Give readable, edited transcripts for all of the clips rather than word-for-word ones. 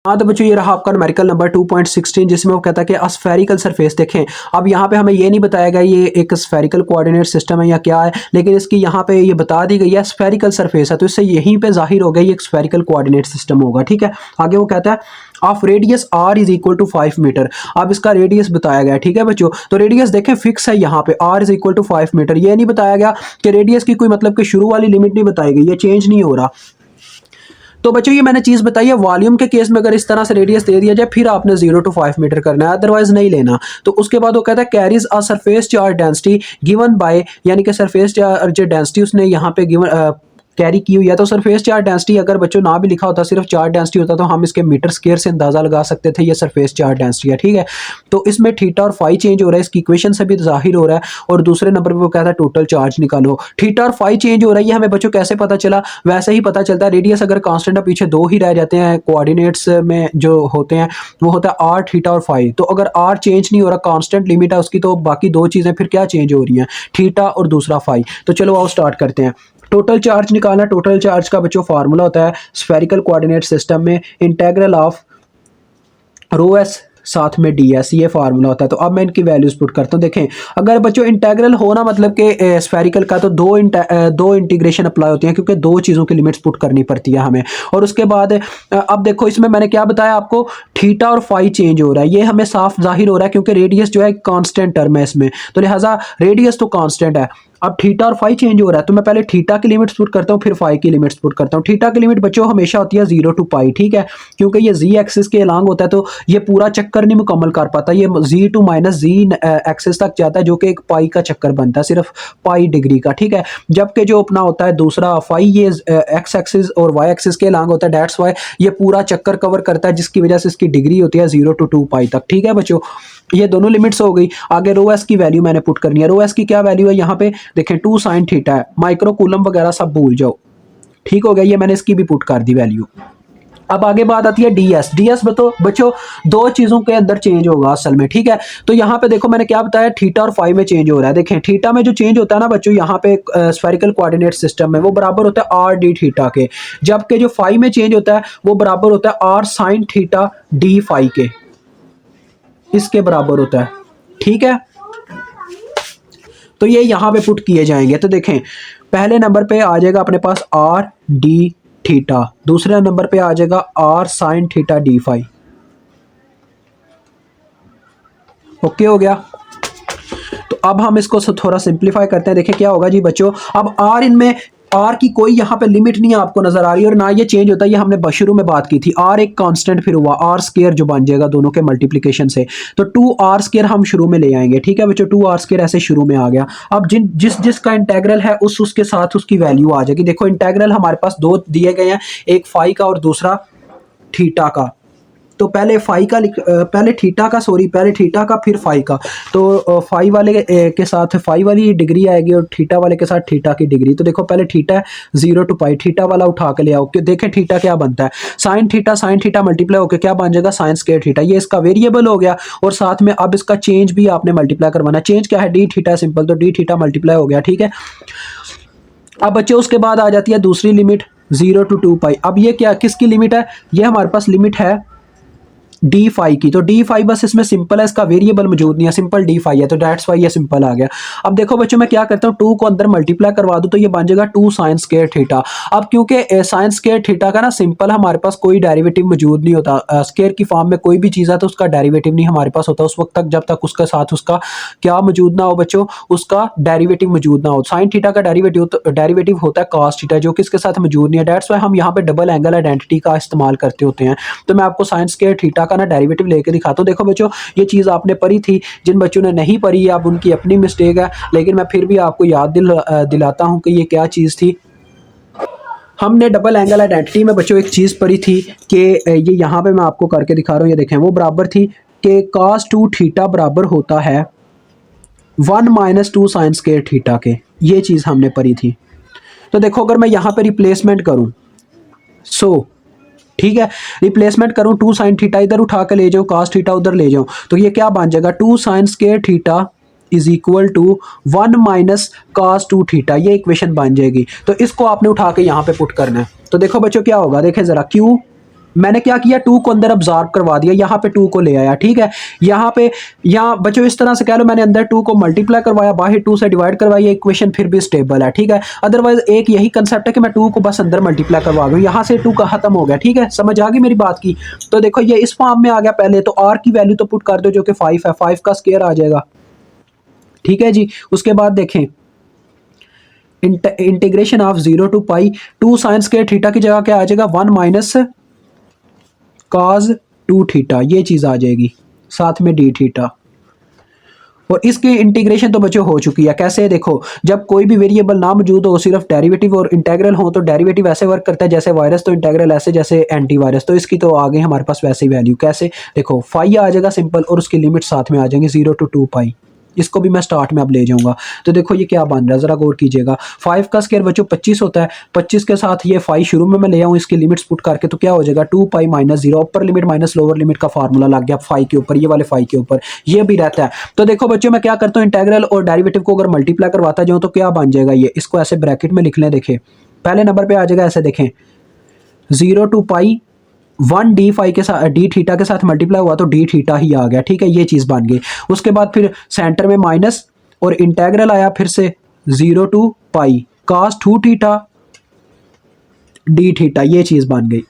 हाँ तो बच्चों ये रहा आपका न्यूमेरिकल नंबर 2.16 जिसमें वो कहता है कि स्फेरिकल सरफेस देखें। अब यहाँ पे हमें ये नहीं बताया गया ये एक स्फेरिकल कोऑर्डिनेट सिस्टम है या क्या है, लेकिन इसकी यहाँ पे ये बता दी गई है स्फेरिकल सरफेस है, तो इससे यहीं पे जाहिर हो गया ये एक स्फेरिकल कोऑर्डिनेट सिस्टम होगा। ठीक है, आगे वो कहता है of radius r is equal to 5 metre. अब इसका रेडियस बताया गया है। ठीक है बच्चों, तो रेडियस देखें फिक्स है यहाँ पे r is equal to 5 metre. ये नहीं बताया गया कि रेडियस की कोई मतलब कि शुरू वाली लिमिट नहीं बताई गई, ये चेंज नहीं हो रहा। तो बच्चों ये मैंने चीज बताई है, वॉल्यूम के केस में अगर इस तरह से रेडियस दे दिया जाए फिर आपने 0 to 5 मीटर करना है, अदरवाइज नहीं लेना। तो उसके बाद वो कहता है carries a surface charge density given by, यानी कि सरफेस चार्ज डेंसिटी उसने यहाँ पे गिवन कैरी की हुई है। तो सरफेस चार्ज डेंसिटी अगर बच्चों ना भी लिखा होता, सिर्फ चार्ज डेंसिटी होता, तो हम इसके मीटर स्क्वायर से अंदाजा लगा सकते थे ये सरफेस चार्ज डेंसिटी है। ठीक है, तो इसमें थीटा और फाई चेंज हो रहा है, इसकी इक्वेशन से भी जाहिर हो रहा है। और दूसरे नंबर पे वो कहता है टोटल चार्ज निकालो, थीटा और फाई चेंज हो रहा है। ये हमें बच्चों कैसे पता चला? वैसे ही पता चलता है, रेडियस अगर कांस्टेंट है पीछे दो ही रह जाते हैं कोऑर्डिनेट्स में जो होते हैं, वो होता है आर थीटा और फाई। तो अगर आर चेंज नहीं हो रहा, कांस्टेंट लिमिट है उसकी, तो बाकी दो चीजें फिर क्या चेंज हो रही हैं? थीटा और दूसरा फाई। तो चलो आओ स्टार्ट करते हैं। टोटल चार्ज निकालना, टोटल चार्ज का बच्चों फार्मूला होता है स्फेरिकल कोऑर्डिनेट सिस्टम में इंटीग्रल ऑफ रो एस साथ में डी एस, ये फार्मूला होता है। तो अब मैं इनकी वैल्यूज पुट करता हूँ। देखें अगर बच्चों इंटीग्रल होना मतलब कि स्फेरिकल का, तो दो इंटीग्रेशन अप्लाई होती हैं, क्योंकि दो चीज़ों की लिमिट्स पुट करनी पड़ती है हमें। और उसके बाद अब देखो इसमें मैंने क्या बताया आपको, थीटा और फाई चेंज हो रहा है, ये हमें साफ जाहिर हो रहा है क्योंकि रेडियस जो है कांस्टेंट टर्म है इसमें, तो लिहाजा रेडियस तो कांस्टेंट है। अब थीटा और फाई चेंज हो रहा है, तो मैं पहले थीटा की लिमिट्स पुट करता हूँ फिर फाई की लिमिट्स पुट करता हूँ। थीटा की लिमिट बच्चों हमेशा होती है 0 to पाई। ठीक है, क्योंकि ये जी एक्सिस के अलांग होता है, तो ये पूरा चक्कर नहीं मुकम्मल कर पाता, ये जी टू माइनस जी एक्सिस तक जाता है, जो कि एक पाई का चक्कर बनता है, सिर्फ पाई डिग्री का। ठीक है, जबकि जो अपना होता है दूसरा फाई, ये एक्स एक्सिस और वाई एक्सिस के अलांग होता है, डेट्स वाई ये पूरा चक्कर कवर करता है, जिसकी वजह से इसकी डिग्री होती है 0 to 2 पाई तक। ठीक है बच्चों, ये दोनों लिमिट्स हो गई। आगे रो एस की वैल्यू मैंने पुट करनी है। रो एस की क्या वैल्यू है? यहाँ पे देखें 2 sin थीटा है, माइक्रो कूलम वगैरह सब भूल जाओ। ठीक हो गया, ये मैंने इसकी भी पुट कर दी वैल्यू। अब आगे बात आती है डीएस। डीएस बच्चों दो चीजों के अंदर चेंज होगा असल में। ठीक है, तो यहाँ पे देखो मैंने क्या बताया, थीटा और फाई में चेंज हो रहा है। देखें थीटा में जो चेंज होता है ना बच्चों, यहाँ पे स्फेरिकल कोऑर्डिनेट सिस्टम में वो बराबर होता है आर डी थीटा के, जबकि जो फाई में चेंज होता है वो बराबर होता है R sine theta D phi के, इसके बराबर होता है। ठीक है, तो ये यहां पे पुट किए जाएंगे। तो देखें पहले नंबर पे आ जाएगा अपने पास आर डी थीटा, दूसरे नंबर पे आ जाएगा R sine theta D phi. Okay हो गया। तो अब हम इसको थोड़ा सिंप्लीफाई करते हैं। देखें क्या होगा जी बच्चों, अब आर इनमें आर की कोई यहाँ पे लिमिट नहीं आपको नजर आ रही और ना ये चेंज होता है, ये हमने शुरू में बात की थी। आर एक कांस्टेंट फिर हुआ आर स्क्वायर जो बन जाएगा दोनों के मल्टीप्लिकेशन से, तो 2r स्क्वायर हम शुरू में ले आएंगे। ठीक है बच्चों, 2r स्क्वायर ऐसे शुरू में आ गया। अब जिसका इंटेग्रल है उसके साथ उसकी वैल्यू आ जाएगी। देखो इंटेग्रल हमारे पास दो दिए गए हैं, एक फाई का और दूसरा थीटा का। तो पहले फाई का पहले थीटा का, सॉरी पहले थीटा का फिर फाई का। तो फाई वाले के साथ फाई वाली डिग्री आएगी और थीटा वाले के साथ थीटा की डिग्री। तो देखो पहले थीटा है 0 to पाई, थीटा वाला उठा के ले आओ कि देखें थीटा क्या बनता है। साइन थीटा मल्टीप्लाई होकर क्या बन जाएगा, साइन स्क्वायर थीटा। ये इसका वेरिएबल हो गया और साथ में अब इसका चेंज भी आपने मल्टीप्लाई करवाना। चेंज क्या है, डी थीटा सिंपल, तो डी थीटा मल्टीप्लाई हो गया। ठीक है, अब बच्चे उसके बाद आ जाती है दूसरी लिमिट 0 to 2 पाई। अब ये क्या किसकी लिमिट है, ये हमारे पास लिमिट है डी फाई की। तो डी फाई बस इसमें सिंपल है, इसका वेरिएबल मौजूद नहीं है, सिंपल डी फाई है, तो डेट्स वाई ये सिंपल आ गया। अब देखो बच्चों मैं क्या करता हूँ, 2 को अंदर मल्टीप्लाई करवा दूँ तो ये बन जाएगा 2 साइन स्क्वायर थीटा। अब क्योंकि साइन स्क्वायर थीटा का ना सिंपल हमारे पास कोई डेरिवेटिव मौजूद नहीं होता, स्क्वायर की फॉर्म में कोई भी चीज़ है तो उसका डेरिवेटिव नहीं हमारे पास होता उस वक्त तक जब तक उसके साथ उसका क्या मौजूद ना हो बच्चों, उसका डेरिवेटिव मौजूद ना हो। साइन थीटा का डेरिवेटिव होता है कॉस थीटा, जो कि इसके साथ मौजूद नहीं है। डेट्स वाई हम यहाँ पे डबल एंगल आइडेंटिटी का इस्तेमाल करते होते हैं। तो मैं आपको साइन स्क्वायर थीटा का ना डेरिवेटिव लेके दिखाता हूं। देखो बच्चों ये चीज आपने पढ़ी थी, जिन बच्चों ने नहीं पढ़ी अब उनकी अपनी मिस्टेक है, लेकिन मैं फिर भी आपको याद दिलाता हूं कि ये क्या चीज थी। हमने डबल एंगल आइडेंटिटी में बच्चों एक चीज पढ़ी थी कि ये यहाँ पे मैं आपको करके दिखा रहा हूँ, ये देखें वो बराबर थी कि cos 2 थीटा बराबर होता है 1 - 2 साइन स्क्वायर थीटा के। ये चीज हमने पढ़ी थी। तो देखो अगर मैं यहाँ पे रिप्लेसमेंट करूं, ठीक है रिप्लेसमेंट करूं 2 साइन थीटा इधर उठा के ले जाऊं, cos थीटा उधर ले जाऊं, तो ये क्या बन जाएगा 2 sine square theta is equal to 1 - cos 2 theta. ये इक्वेशन बन जाएगी। तो इसको आपने उठा के यहाँ पे पुट करना है। तो देखो बच्चों क्या होगा, देखें जरा Q मैंने क्या किया, 2 को अंदर ऑब्जॉर्व करवा दिया, यहाँ पे 2 को ले आया, ठीक है। यहाँ बच्चों इस तरह से कह लो, मैंने अंदर 2 को मल्टीप्लाई करवाया, बाहर 2 से डिवाइड करवाई, इक्वेशन फिर भी स्टेबल है, ठीक है। अदरवाइज एक यही कंसेप्ट है कि मैं 2 को बस अंदर मल्टीप्लाई करवा दूँ, यहाँ से 2 का खत्म हो गया, ठीक है। समझ आ गई मेरी बात की। तो देखो ये इस फॉर्म में आ गया। पहले तो आर की वैल्यू तो पुट कर दो जो कि 5 है, 5 का स्क्वायर आ जाएगा, ठीक है जी। उसके बाद देखें integration of 0 to pi 2 sine square theta की जगह क्या आ जाएगा, 1 माइनस cos 2 थीटा, ये चीज़ आ जाएगी, साथ में d थीटा। और इसकी इंटीग्रेशन तो बच्चों हो चुकी है। कैसे, देखो जब कोई भी वेरिएबल ना मौजूद हो, सिर्फ डेरिवेटिव और इंटेग्रल हो, तो डेरिवेटिव ऐसे वर्क करता है जैसे वायरस, तो इंटेग्रल ऐसे जैसे एंटी वायरस। तो इसकी तो आ गई हमारे पास वैसे ही वैल्यू। कैसे, देखो फाई आ जाएगा सिंपल, और उसकी लिमिट साथ में आ जाएंगे 0 टू 2 पाई। इसको भी मैं स्टार्ट में अब ले जाऊंगा। तो देखो ये क्या बन रहा है, जरा गौर कीजिएगा। 5 का स्क्वायर बच्चों 25 होता है, 25 के साथ ये 5 शुरू में मैं ले आऊँ, इसकी लिमिट्स पुट करके, तो क्या हो जाएगा 2 pi minus 0, upper limit minus lower limit का फार्मूला लग गया 5 के ऊपर, ये वाले 5 के ऊपर ये भी रहता है। तो देखो बच्चों मैं क्या करता हूँ, इंटेग्रल और डेरिवेटिव को अगर मल्टीप्लाई करवाता जाऊँ तो क्या बन जाएगा, ये इसको ऐसे ब्रैकेट में लिख लें। देखें पहले नंबर पर आ जाएगा ऐसे, देखें 0 टू पाई 1 डी फाई के साथ डी थीटा के साथ मल्टीप्लाई हुआ तो डी थीटा ही आ गया, ठीक है। ये चीज़ बन गई। उसके बाद फिर सेंटर में माइनस और इंटेग्रल आया फिर से 0 to pi cos 2 theta D theta, ये चीज़ बन गई।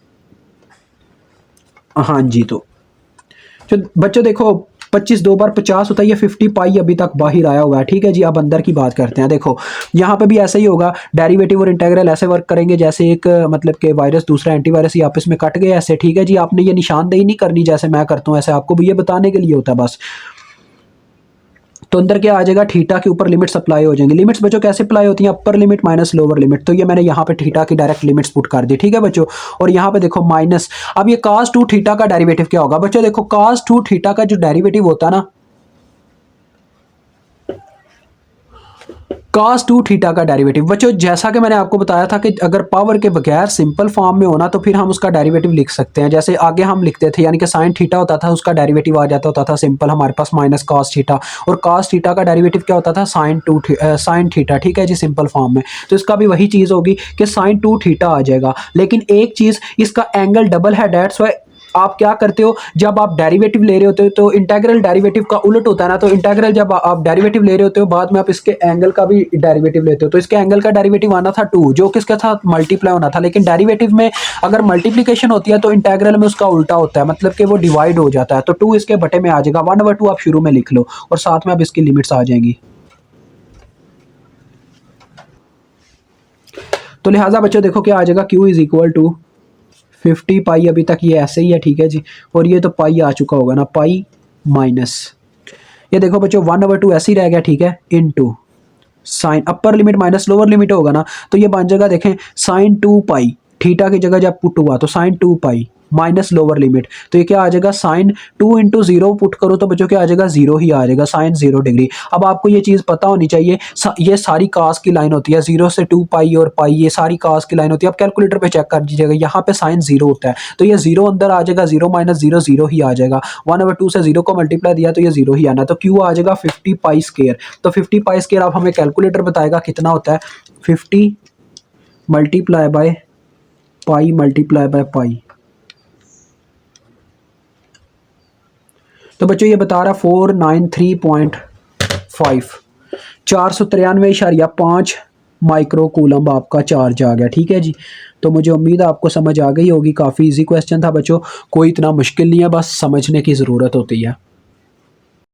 हाँ जी, तो बच्चों देखो 25 2 बार 50 होता है, ये 50 पाई अभी तक बाहर आया हुआ है, ठीक है जी। अब अंदर की बात करते हैं। देखो यहाँ पे भी ऐसे ही होगा, डेरिवेटिव और इंटेग्रल ऐसे वर्क करेंगे जैसे एक मतलब कि वायरस दूसरा एंटीवायरस ही आपस में कट गए ऐसे, ठीक है जी। आपने ये निशानदेही नहीं करनी जैसे मैं करता हूँ, ऐसे आपको भी ये बताने के लिए होता है बस। तो अंदर क्या आ जाएगा, थीटा के ऊपर लिमिट्स अप्लाई हो जाएंगी। लिमिट्स बच्चों कैसे अप्लाई होती हैं, upper limit minus lower limit. तो ये मैंने यहाँ पे थीटा की डायरेक्ट लिमिट्स पुट कर दी, ठीक है बच्चों। और यहाँ पे देखो माइनस, अब ये cos 2 थीटा का डेरिवेटिव क्या होगा बच्चों, देखो cos 2 थीटा का जो डेरिवेटिव होता है ना, cos 2 थीटा का डेरिवेटिव बच्चों, जैसा कि मैंने आपको बताया था कि अगर पावर के बगैर सिंपल फॉर्म में होना तो फिर हम उसका डेरिवेटिव लिख सकते हैं। जैसे आगे हम लिखते थे, यानी कि साइन थीटा होता था, उसका डेरिवेटिव आ जाता होता था सिंपल हमारे पास माइनस cos थीटा, और cos थीटा का डेरिवेटिव क्या होता था, साइन थीटा, ठीक है जी, सिंपल फॉर्म में। तो इसका भी वही चीज़ होगी कि साइन 2 थीटा आ जाएगा। लेकिन एक चीज़, इसका एंगल डबल है, डेट्स वाई आप क्या करते हो, जब आप डेरिवेटिव ले रहे होते हो तो इंटेग्रल डेरिवेटिव का उलट होता है ना। तो इंटेग्रल जब आप डेरिवेटिव ले रहे होते हो, बाद में आप इसके एंगल का भी डेरिवेटिव लेते हो, तो इसके एंगल का डेरिवेटिव आना था 2, जो किसके साथ मल्टीप्लाई होना था। लेकिन डेरिवेटिव में अगर मल्टीप्लिकेशन होती है तो इंटेग्रल में उसका उल्टा होता है, मतलब कि वो डिवाइड हो जाता है। तो 2 इसके बटे में आ जाएगा, 1/2 आप शुरू में लिख लो, और साथ में अब इसकी लिमिट्स आ जाएंगी। तो लिहाजा बच्चों देखो क्या आ जाएगा, Q इज इक्वल टू 50 पाई, अभी तक ये ऐसे ही है, ठीक है जी। और ये तो पाई आ चुका होगा ना, पाई माइनस, ये देखो बच्चों 1/2 ऐसे ही रह गया, ठीक है, into sine upper limit minus lower limit होगा ना, तो ये बन जाएगा, देखें साइन 2 पाई, थीटा की जगह जब पुट हुआ तो sine 2 pi minus lower limit, तो ये क्या आ जाएगा, साइन 2 इंटू 0 पुट करो तो बच्चों क्या आ जाएगा, 0 ही आ जाएगा, साइन 0 डिग्री। अब आपको ये चीज़ पता होनी चाहिए, ये सारी कास की लाइन होती है, 0 से 2 पाई और पाई, ये सारी कास की लाइन होती है। आप कैलकुलेटर पे चेक कर दीजिएगा, यहाँ पे साइन 0 होता है, तो ये 0 अंदर आ जाएगा, 0 माइनस 0 0 ही आ जाएगा। 1/2 से 0 को मल्टीप्लाई दिया तो ये 0 ही आना, तो Q आ जाएगा 50 पाई स्क्वायर। तो 50 पाई स्क्वायर आप हमें कैलकुलेटर बताएगा कितना होता है, 50 multiply by pi multiply by pi. तो बच्चों ये बता रहा 493.5, 493.5 माइक्रो कूलम आपका चार्ज आ गया, ठीक है जी। तो मुझे उम्मीद है आपको समझ आ गई होगी। काफ़ी इजी क्वेश्चन था बच्चों, कोई इतना मुश्किल नहीं है, बस समझने की ज़रूरत होती है।